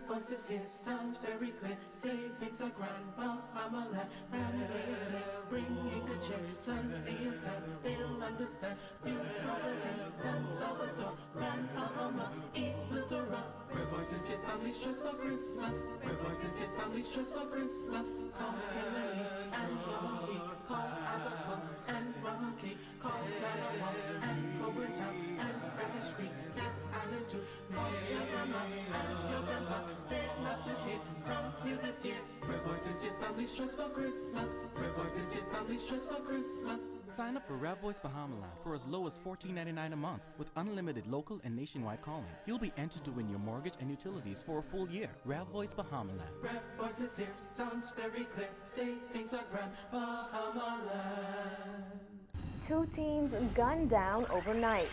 Voices here sounds very clear. Savings are grand, Bahama land. Family is there, bringing good cheer. Sun, sea, and sand, they'll understand. New Providence, San Salvador, Grand Bahama, Equatorial. Where voices sit, families trust for Christmas. Where voices sit, families trust for Christmas. Call Emily and Monkey, call Abaco and Monkey, call Nanawa and Cobra Town and Fresh Creek. That island too. Call your grandma and your grandpa. They're not to hear from you this year. Where voices sit, families trust for Christmas. Where voices sit, families trust for Christmas. Sign up for Rev Voice Bahamaland for as low as $14.99 a month with unlimited local and nationwide calling. You'll be entered to win your mortgage and utilities for a full year. Rev Voice Bahamaland. Rev Voices here sounds very clear. Say things are grand, Bahamaland. 2 teens gunned down overnight.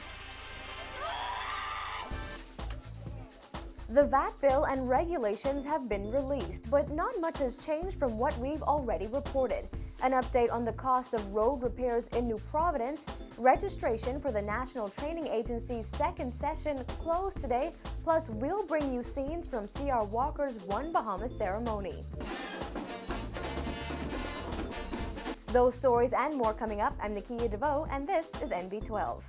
The VAT bill and regulations have been released, but not much has changed from what we've already reported. An update on the cost of road repairs in New Providence. Registration for the National Training Agency's second session closed today. Plus, we'll bring you scenes from C.R. Walker's One Bahamas ceremony. Those stories and more coming up. I'm Nakia DeVoe, and this is NB12.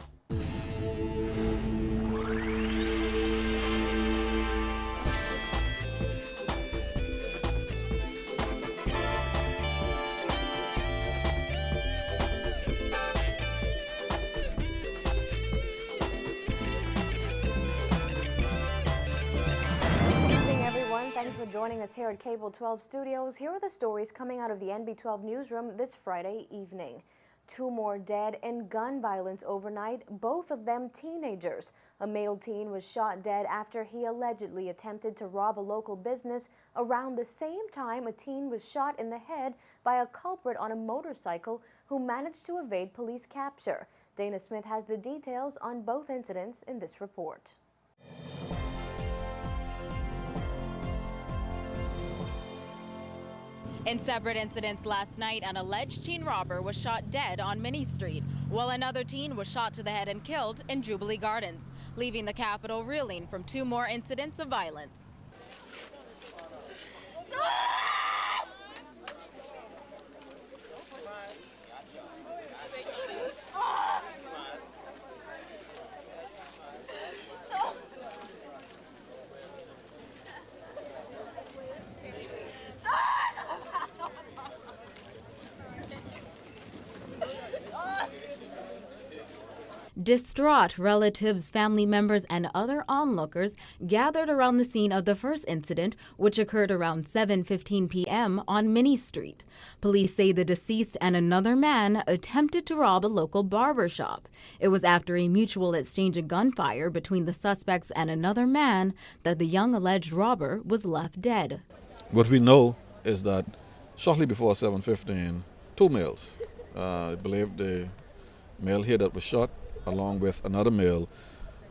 Thanks for joining us here at Cable 12 Studios. Here are the stories coming out of the NB12 newsroom this Friday evening. 2 more dead in gun violence overnight, both of them teenagers. A male teen was shot dead after he allegedly attempted to rob a local business. Around the same time, a teen was shot in the head by a culprit on a motorcycle who managed to evade police capture. Dana Smith has the details on both incidents in this report. In separate incidents last night, an alleged teen robber was shot dead on Minnie Street, while another teen was shot to the head and killed in Jubilee Gardens, leaving the capital reeling from 2 more incidents of violence. Distraught relatives, family members, and other onlookers gathered around the scene of the first incident, which occurred around 7:15 p.m. on Minnie Street. Police say the deceased and another man attempted to rob a local barber shop. It was after a mutual exchange of gunfire between the suspects and another man that the young alleged robber was left dead. What we know is that shortly before 7:15, 2 males, I believe the male here that was shot, along with another male,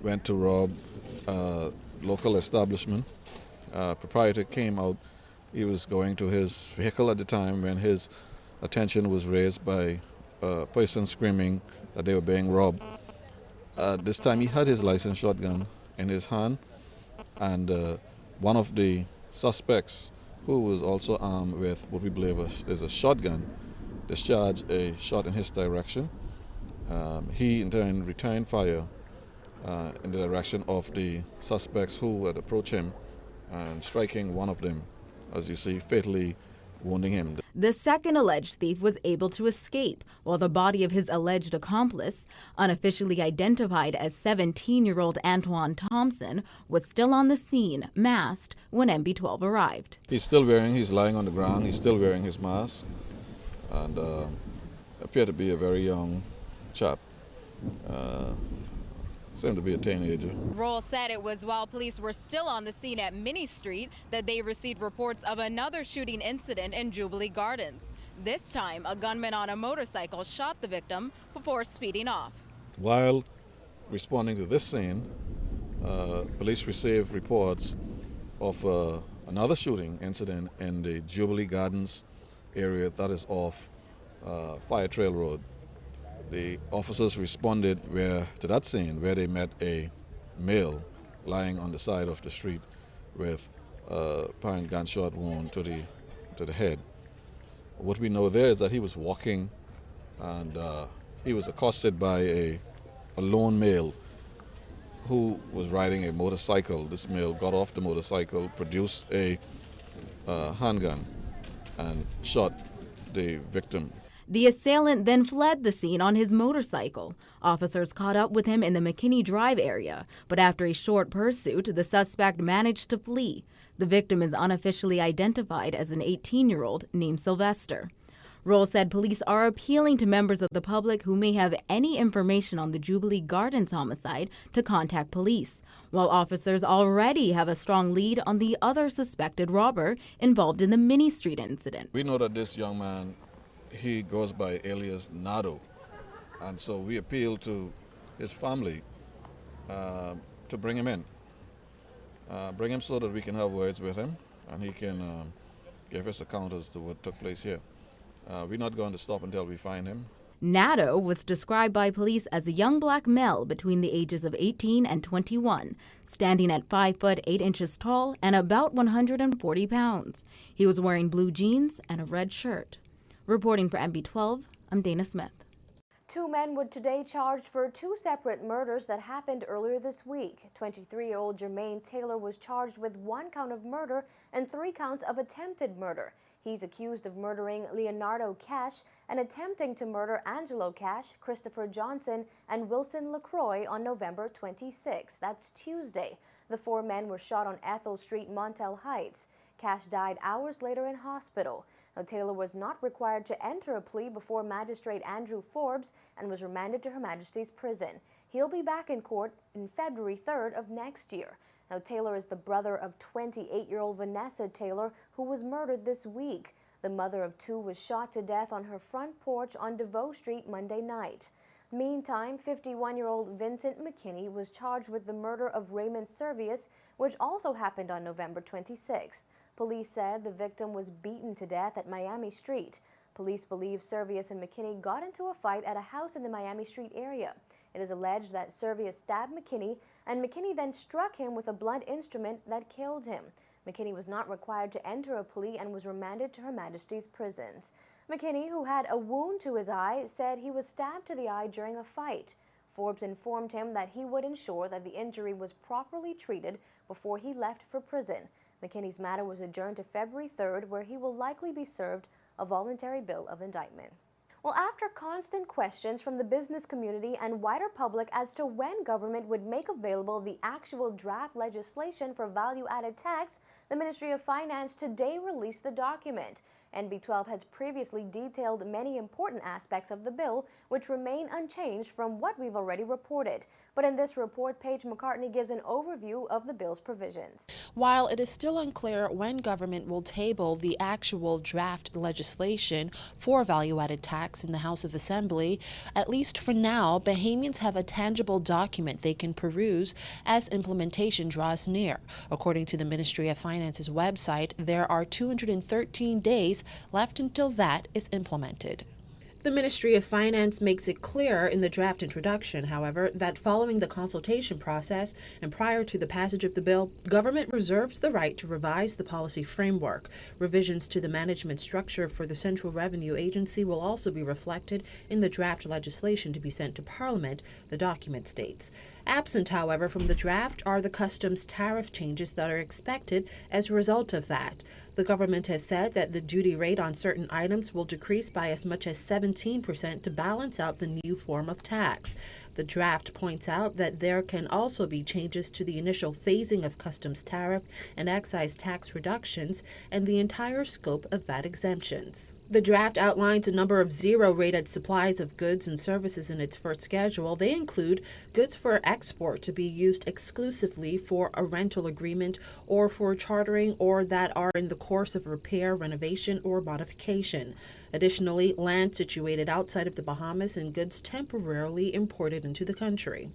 went to rob a local establishment. Proprietor came out. He was going to his vehicle at the time when his attention was raised by a person screaming that they were being robbed. This time he had his licensed shotgun in his hand, and one of the suspects, who was also armed with what we believe is a shotgun, discharged a shot in his direction. He in turn returned fire in the direction of the suspects who had approached him and striking one of them, as you see, fatally wounding him. The second alleged thief was able to escape, while the body of his alleged accomplice, unofficially identified as 17-year-old Antoine Thompson, was still on the scene, masked, when NB12 arrived. He's lying on the ground, he's still wearing his mask, and appeared to be a very young chap. Seemed to be a teenager. Roll said it was while police were still on the scene at Minnie Street that they received reports of another shooting incident in Jubilee Gardens. This time, a gunman on a motorcycle shot the victim before speeding off. While responding to this scene, police received reports of another shooting incident in the Jubilee Gardens area that is off Fire Trail Road. The officers responded to that scene where they met a male lying on the side of the street with apparent gunshot wound to the head. What we know there is that he was walking, and he was accosted by a lone male who was riding a motorcycle. This male got off the motorcycle, produced a handgun, and shot the victim. The assailant then fled the scene on his motorcycle. Officers caught up with him in the McKinney Drive area, but after a short pursuit, the suspect managed to flee. The victim is unofficially identified as an 18-year-old named Sylvester. Roll said police are appealing to members of the public who may have any information on the Jubilee Gardens homicide to contact police, while officers already have a strong lead on the other suspected robber involved in the Mini Street incident. We know that this young man, he goes by alias Nado, and so we appeal to his family to bring him in. Bring him so that we can have words with him and he can give us account as to what took place here. We're not going to stop until we find him. Nado was described by police as a young black male between the ages of 18 and 21, standing at 5 foot 8 inches tall and about 140 pounds. He was wearing blue jeans and a red shirt. Reporting for NB12, I'm Dana Smith. 2 men were today charged for 2 separate murders that happened earlier this week. 23-year-old Jermaine Taylor was charged with 1 count of murder and 3 counts of attempted murder. He's accused of murdering Leonardo Cash and attempting to murder Angelo Cash, Christopher Johnson, and Wilson LaCroix on November 26. That's Tuesday. The 4 men were shot on Ethel Street, Montel Heights. Cash died hours later in hospital. Now, Taylor was not required to enter a plea before Magistrate Andrew Forbes and was remanded to Her Majesty's Prison. He'll be back in court on February 3rd of next year. Now, Taylor is the brother of 28-year-old Vanessa Taylor, who was murdered this week. The mother of 2 was shot to death on her front porch on DeVoe Street Monday night. Meantime, 51-year-old Vincent McKinney was charged with the murder of Raymond Servius, which also happened on November 26th. Police said the victim was beaten to death at Miami Street. Police believe Servius and McKinney got into a fight at a house in the Miami Street area. It is alleged that Servius stabbed McKinney, and McKinney then struck him with a blunt instrument that killed him. McKinney was not required to enter a plea and was remanded to Her Majesty's prisons. McKinney, who had a wound to his eye, said he was stabbed to the eye during a fight. Forbes informed him that he would ensure that the injury was properly treated before he left for prison. McKinney's matter was adjourned to February 3rd, where he will likely be served a voluntary bill of indictment. Well, after constant questions from the business community and wider public as to when government would make available the actual draft legislation for value-added tax, the Ministry of Finance today released the document. NB12 has previously detailed many important aspects of the bill, which remain unchanged from what we've already reported. But in this report, Paige McCartney gives an overview of the bill's provisions. While it is still unclear when government will table the actual draft legislation for value-added tax in the House of Assembly, at least for now, Bahamians have a tangible document they can peruse as implementation draws near. According to the Ministry of Finance's website, there are 213 days left until that is implemented. The Ministry of Finance makes it clear in the draft introduction, however, that following the consultation process and prior to the passage of the bill, government reserves the right to revise the policy framework. Revisions to the management structure for the Central Revenue Agency will also be reflected in the draft legislation to be sent to Parliament, the document states. Absent, however, from the draft are the customs tariff changes that are expected as a result of that. The government has said that the duty rate on certain items will decrease by as much as 17% to balance out the new form of tax. The draft points out that there can also be changes to the initial phasing of customs tariff and excise tax reductions and the entire scope of VAT exemptions. The draft outlines a number of zero-rated supplies of goods and services in its first schedule. They include goods for export to be used exclusively for a rental agreement or for chartering or that are in the course of repair, renovation, or modification. Additionally, land situated outside of the Bahamas and goods temporarily imported into the country.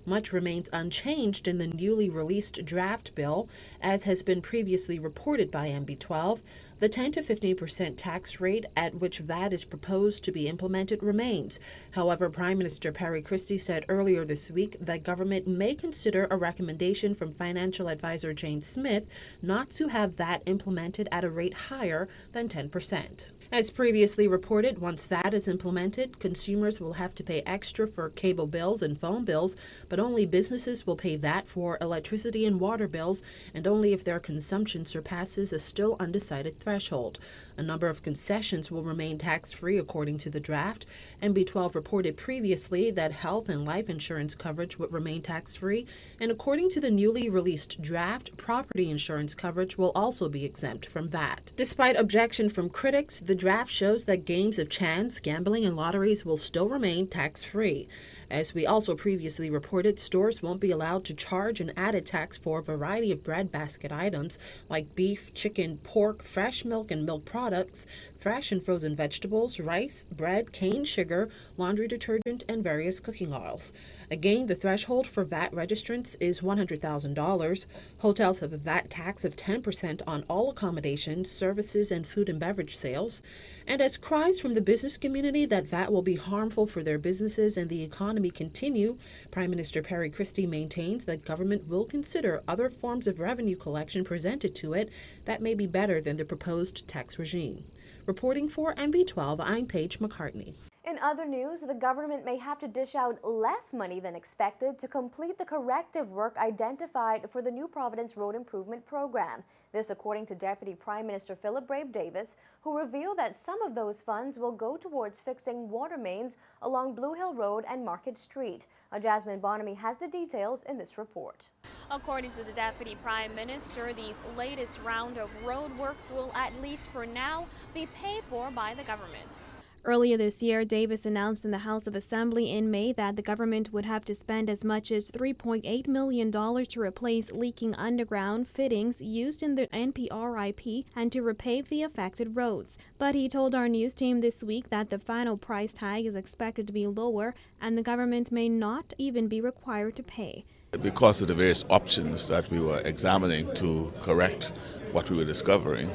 Much remains unchanged in the newly released draft bill, as has been previously reported by NB12. The 10 to 15% tax rate at which VAT is proposed to be implemented remains. However, Prime Minister Perry Christie said earlier this week that government may consider a recommendation from financial advisor Jane Smith not to have VAT implemented at a rate higher than 10%. As previously reported, once VAT is implemented, consumers will have to pay extra for cable bills and phone bills, but only businesses will pay VAT for electricity and water bills, and only if their consumption surpasses a still undecided threshold. A number of concessions will remain tax-free according to the draft. NB12 reported previously that health and life insurance coverage would remain tax-free, and according to the newly released draft, property insurance coverage will also be exempt from VAT. Despite objection from critics, the draft shows that games of chance, gambling, and lotteries will still remain tax-free. As we also previously reported, stores won't be allowed to charge an added tax for a variety of breadbasket items like beef, chicken, pork, fresh milk and milk products, fresh and frozen vegetables, rice, bread, cane sugar, laundry detergent, and various cooking oils. Again, the threshold for VAT registrants is $100,000. Hotels have a VAT tax of 10% on all accommodations, services, and food and beverage sales. And as cries from the business community that VAT will be harmful for their businesses and the economy continue, Prime Minister Perry Christie maintains that government will consider other forms of revenue collection presented to it that may be better than the proposed tax regime. Reporting for NB12, I'm Paige McCartney. In other news, the government may have to dish out less money than expected to complete the corrective work identified for the New Providence Road Improvement Program. This according to Deputy Prime Minister Philip Brave Davis, who revealed that some of those funds will go towards fixing water mains along Blue Hill Road and Market Street. Jasmine Bonamy has the details in this report. According to the Deputy Prime Minister, these latest round of road works will, at least for now, be paid for by the government. Earlier this year, Davis announced in the House of Assembly in May that the government would have to spend as much as $3.8 million to replace leaking underground fittings used in the NPRIP and to repave the affected roads. But he told our news team this week that the final price tag is expected to be lower and the government may not even be required to pay. Because of the various options that we were examining to correct what we were discovering,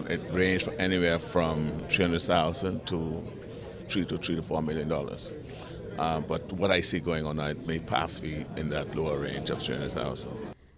it ranged from anywhere from $300,000 to $3 to $4 million. But what I see going on now, it may perhaps be in that lower range of $300,000.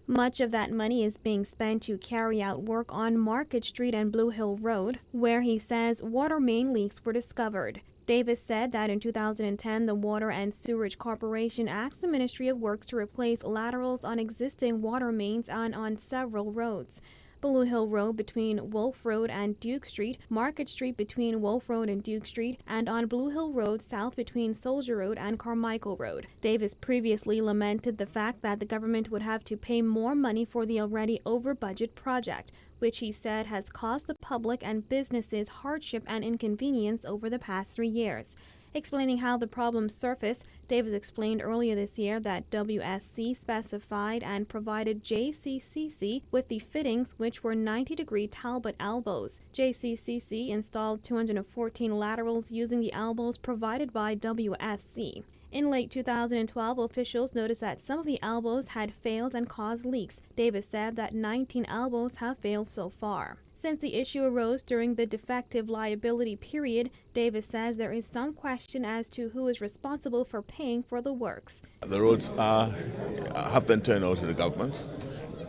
Much of that money is being spent to carry out work on Market Street and Blue Hill Road, where he says water main leaks were discovered. Davis said that in 2010, the Water and Sewerage Corporation asked the Ministry of Works to replace laterals on existing water mains and on several roads. Blue Hill Road between Wolf Road and Duke Street, Market Street between Wolf Road and Duke Street, and on Blue Hill Road south between Soldier Road and Carmichael Road. Davis previously lamented the fact that the government would have to pay more money for the already over-budget project, which he said has caused the public and businesses hardship and inconvenience over the past 3 years. Explaining how the problem surfaced, Davis explained earlier this year that WSC specified and provided JCCC with the fittings, which were 90-degree Talbot elbows. JCCC installed 214 laterals using the elbows provided by WSC. In late 2012, officials noticed that some of the elbows had failed and caused leaks. Davis said that 19 elbows have failed so far. Since the issue arose during the defective liability period, Davis says there is some question as to who is responsible for paying for the works. The roads have been turned over to the government,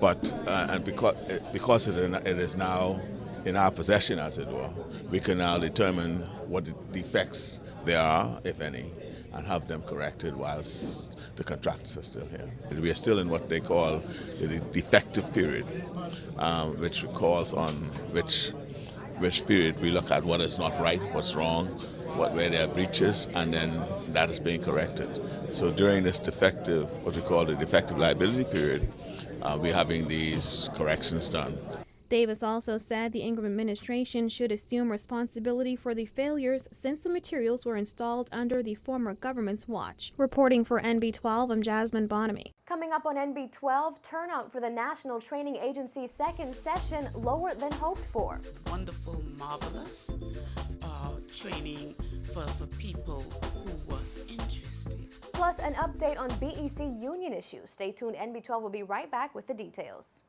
but and because it is now in our possession, as it were, we can now determine what the defects there are, if any, and have them corrected whilst the contractors are still here. We are still in what they call the defective period, which calls on which period we look at what is not right, what's wrong, where there are breaches, and then that is being corrected. So during this defective, what we call the defective liability period, we're having these corrections done. Davis also said the Ingram administration should assume responsibility for the failures since the materials were installed under the former government's watch. Reporting for NB12, I'm Jasmine Bonamy. Coming up on NB12, turnout for the National Training Agency's second session lower than hoped for. Wonderful, marvelous training for people who were interested. Plus an update on BEC union issues. Stay tuned, NB12 will be right back with the details.